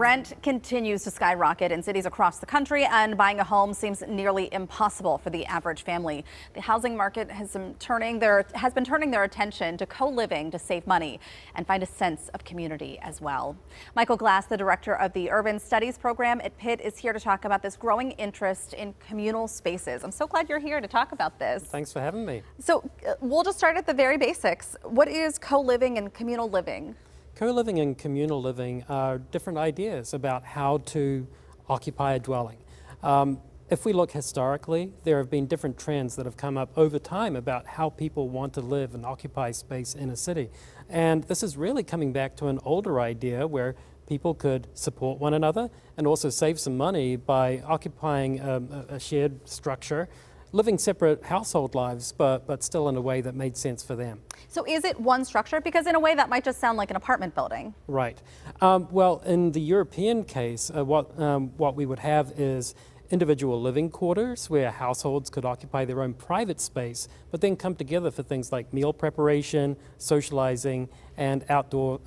Rent continues to skyrocket in cities across the country, and buying a home seems nearly impossible for the average family. The housing market has been turning their attention to co-living to save money and find a sense of community as well. Michael Glass, the director of the Urban Studies program at Pitt, is here to talk about this growing interest in communal spaces. I'm so glad you're here to talk about this. Thanks for having me. So we'll just start at the very basics. What is co-living and communal living? Co-living and communal living are different ideas about how to occupy a dwelling. If we look historically, there have been different trends that have come up over time about how people want to live and occupy space in a city. And this is really coming back to an older idea where people could support one another and also save some money by occupying a shared structure, living separate household lives, but still in a way that made sense for them. So is it one structure? Because in a way that might just sound like an apartment building. Right. Well, in the European case, what we would have is individual living quarters where households could occupy their own private space, but then come together for things like meal preparation, socializing, and outdoor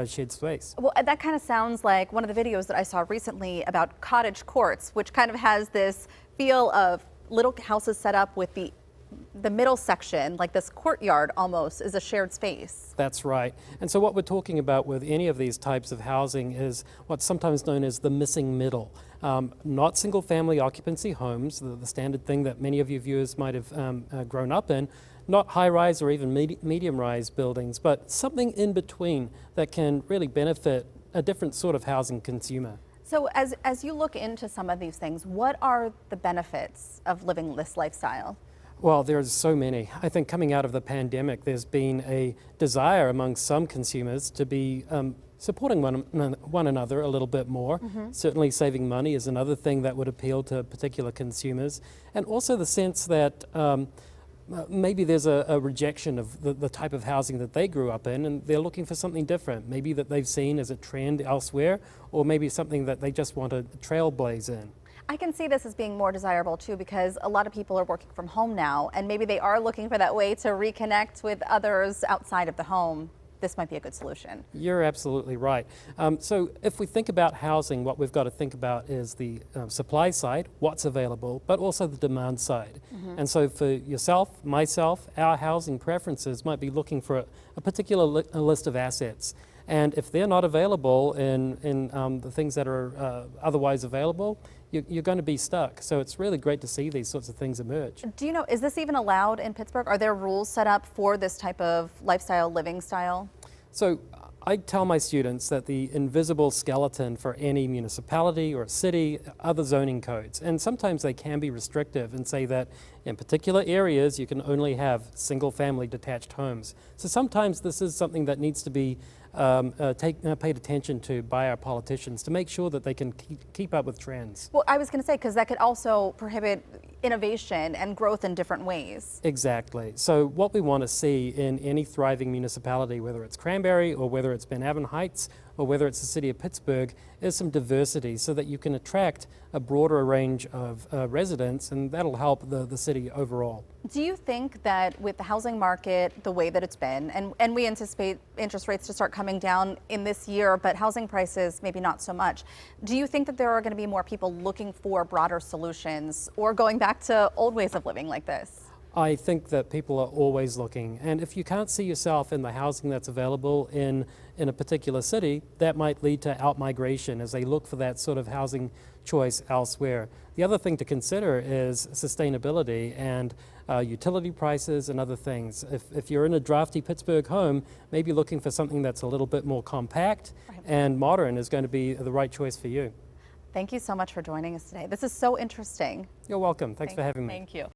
shared space. Well, that kind of sounds like one of the videos that I saw recently about cottage courts, which kind of has this feel of little houses set up with the middle section, like this courtyard almost, is a shared space. That's right. And so what we're talking about with any of these types of housing is what's sometimes known as the missing middle. Not single family occupancy homes, the standard thing that many of your viewers might have grown up in, not high-rise or even medium-rise buildings, but something in between that can really benefit a different sort of housing consumer. So as you look into some of these things, what are the benefits of living this lifestyle? Well, there's so many. I think coming out of the pandemic, there's been a desire among some consumers to be supporting one another a little bit more. Certainly saving money is another thing that would appeal to particular consumers. And also the sense that maybe there's a rejection of the type of housing that they grew up in, and they're looking for something different, maybe that they've seen as a trend elsewhere, or maybe something that they just want to trailblaze in. I can see this as being more desirable too, because a lot of people are working from home now, and maybe they are looking for that way to reconnect with others outside of the home. This might be a good solution. You're absolutely right. So if we think about housing, what we've got to think about is the supply side, what's available, but also the demand side. And so for yourself, myself, our housing preferences might be looking for a particular list of assets. And if they're not available in the things that are otherwise available, you're going to be stuck. So it's really great to see these sorts of things emerge. Do you know, is this even allowed in Pittsburgh? Are there rules set up for this type of lifestyle, living style? So I tell my students that the invisible skeleton for any municipality or city are the zoning codes. And sometimes they can be restrictive and say that in particular areas you can only have single family detached homes. So sometimes this is something that needs to be paid attention to by our politicians to make sure that they can keep up with trends. Well, I was going to say, because that could also prohibit innovation and growth in different ways. Exactly. So what we want to see in any thriving municipality, whether it's Cranberry or whether it's Ben Avon Heights or whether it's the city of Pittsburgh, is some diversity so that you can attract a broader range of residents, and that'll help the city overall. Do you think that with the housing market the way that it's been, and we anticipate interest rates to start coming down in this year, but housing prices maybe not so much, do you think that there are going to be more people looking for broader solutions or going back to old ways of living like this? I think that people are always looking, and if you can't see yourself in the housing that's available in a particular city, that might lead to out-migration as they look for that sort of housing choice elsewhere. The other thing to consider is sustainability and utility prices and other things. If you're in a drafty Pittsburgh home, maybe looking for something that's a little bit more compact and modern is going to be the right choice for you. Thank you so much for joining us today. This is so interesting. You're welcome. Thanks for having me. Thank you.